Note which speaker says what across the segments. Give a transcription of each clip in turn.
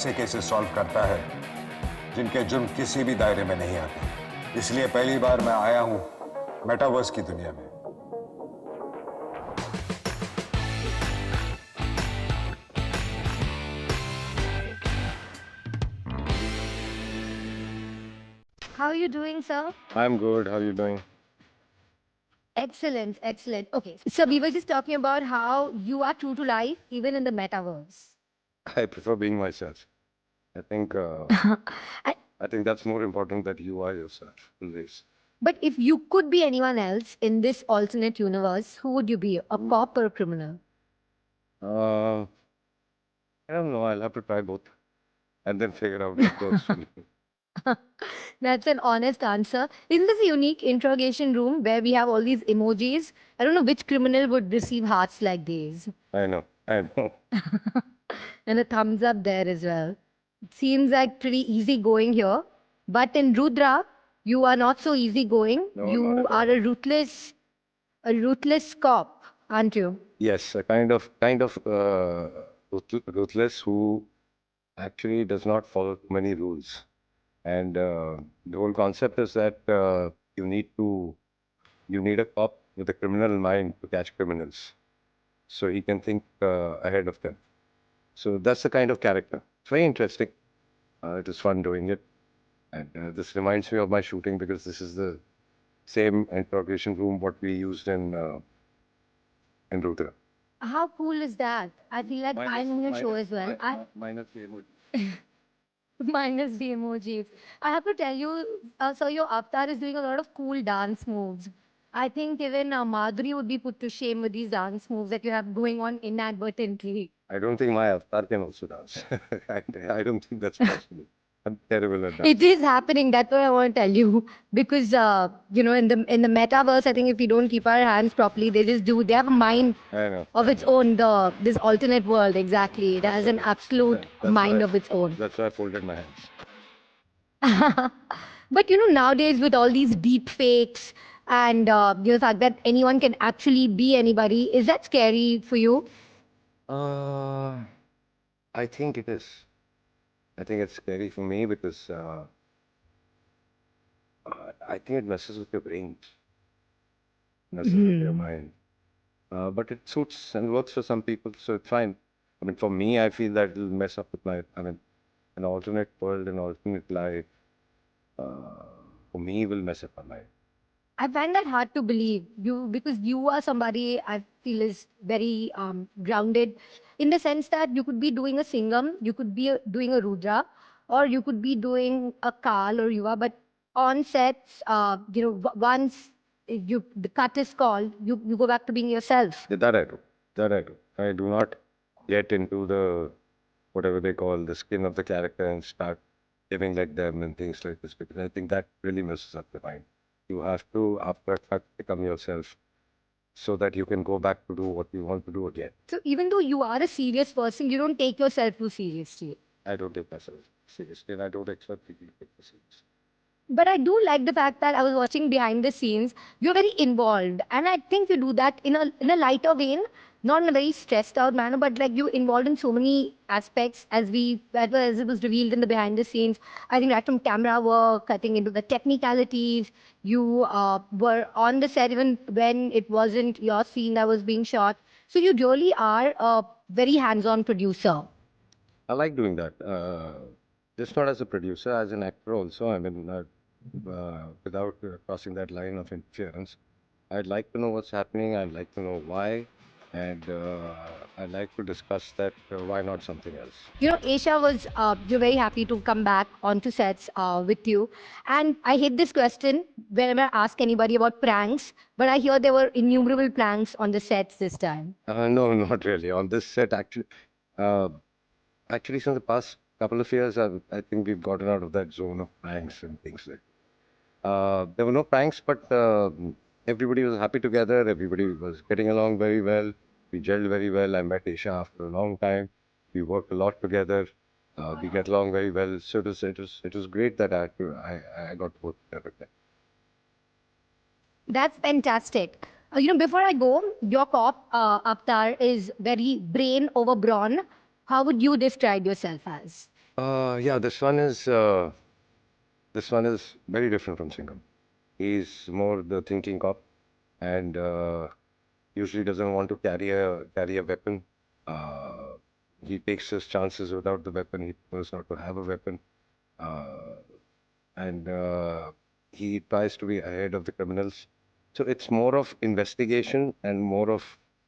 Speaker 1: ऐसे cases solve करता है जिनके जुर्म किसी भी दायरे में नहीं आते। इसलिए पहली बार मैं आया हूं मेटावर्स की दुनिया में।
Speaker 2: How are you doing, sir?
Speaker 3: I'm good. How are you doing?
Speaker 2: Excellent, excellent. Okay, so we were just talking about how you are true to life, even in the metaverse.
Speaker 3: I prefer being myself. I think uh,
Speaker 2: I-
Speaker 3: I think that's more important that you are yourself in this.
Speaker 2: but if you could be anyone else in this alternate universe, who would you be? A cop or a criminal?
Speaker 3: Uh, I don't know. I'll have to try both and then figure out what works for me.
Speaker 2: That's an honest answer. Isn't this a unique interrogation room where we have all these emojis? I don't know which criminal would receive hearts like these.
Speaker 3: I know. I know.
Speaker 2: And a thumbs up there as well. It seems like pretty easy going here. But in Rudra, you are not so easy going.
Speaker 3: No, not
Speaker 2: You
Speaker 3: at
Speaker 2: are
Speaker 3: all.
Speaker 2: a ruthless cop, aren't you?
Speaker 3: Yes, a kind of ruthless who actually does not follow too many rules. And the whole concept is that you need a cop with a criminal mind to catch criminals, so he can think ahead of them. So that's the kind of character. It's very interesting. It is fun doing it. And this reminds me of my shooting because this is the same interrogation room what we used in Rudra.
Speaker 2: How cool is that? I feel like I'm in your show as well.
Speaker 3: Minus the emoji.
Speaker 2: Minus the emojis. I have to tell you, sir, your avatar is doing a lot of cool dance moves. I think even Madhuri would be put to shame with these dance moves that you have going on inadvertently.
Speaker 3: I don't think my avatar can also dance. I don't think that's possible. I'm terrible at
Speaker 2: It
Speaker 3: dancing.
Speaker 2: is happening. That's what I want to tell you. Because in the metaverse, I think if we don't keep our hands properly, they just do. They have a mind
Speaker 3: I know.
Speaker 2: of its own. This alternate world, exactly. It has an absolute
Speaker 3: That's
Speaker 2: mind
Speaker 3: why.
Speaker 2: of its own.
Speaker 3: That's why I folded my hands.
Speaker 2: But nowadays with all these deep fakes and the fact that anyone can actually be anybody, is that scary for you?
Speaker 3: Uh, I think it is. I think it's scary for me because I think it messes with your brain, messes with your mind. But it suits and works for some people, so it's fine. I mean, for me, I feel that it'll mess up with my, I mean, an alternate world, an alternate life, uh, for me, will mess up my life.
Speaker 2: I find that hard to believe you because you are somebody I feel is very grounded in the sense that you could be doing a Singam, you could be doing a Rudra, or you could be doing a Kal or Yuva, but on sets, once the cut is called, you go back to being yourself.
Speaker 3: Yeah, that I do. That I do. I do not get into the, whatever they call, the skin of the character and start living like them and things like this because I think that really messes up the mind. You have to, after a cut, become yourself so that you can go back to do what you want to do again.
Speaker 2: So even though you are a serious person, you don't take yourself too seriously.
Speaker 3: I don't take myself seriously, and I don't expect people to take me seriously.
Speaker 2: But I do like the fact that I was watching behind the scenes. You're very involved, and I think you do that in a lighter vein, not in a very stressed out manner, but like you involved in so many aspects as it was revealed in the behind the scenes. I think right from camera work, I think into the technicalities. You were on the set even when it wasn't your scene that was being shot. So you really are a very hands-on producer.
Speaker 3: I like doing that. Just not as a producer, as an actor also. I mean, without crossing that line of interference, I'd like to know what's happening. I'd like to know why, and I'd like to discuss that. Why not something else?
Speaker 2: Asia was you're very happy to come back onto sets with you. And I hate this question whenever I ask anybody about pranks, but I hear there were innumerable pranks on the sets this time.
Speaker 3: No, not really. On this set, uh, actually, since the past couple of years, I think we've gotten out of that zone of pranks and things like. There were no pranks, but everybody was happy together. Everybody was getting along very well. We gelled very well. I met Isha after a long time. We worked a lot together. We get along very well. So it was great that I got to work together with them.
Speaker 2: That's fantastic. Before I go, your cop, Avatar, is very brain over brawn. How would you describe yourself as?
Speaker 3: Yeah, this one is very different from Singham. He's more the thinking cop, and usually doesn't want to carry a weapon. Uh, he takes his chances without the weapon. He prefers not to have a weapon, uh, and he tries to be ahead of the criminals. So it's more of investigation and more of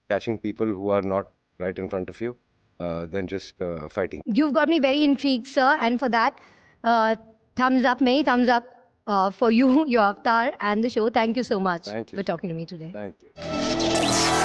Speaker 3: catching people who are not right in front of you than just fighting.
Speaker 2: You've got me very intrigued, sir, and for that, uh, thumbs up, me, thumbs up for you, your avatar, and the show. Thank you so much
Speaker 3: Thank you.
Speaker 2: for talking to me today.
Speaker 3: Thank you.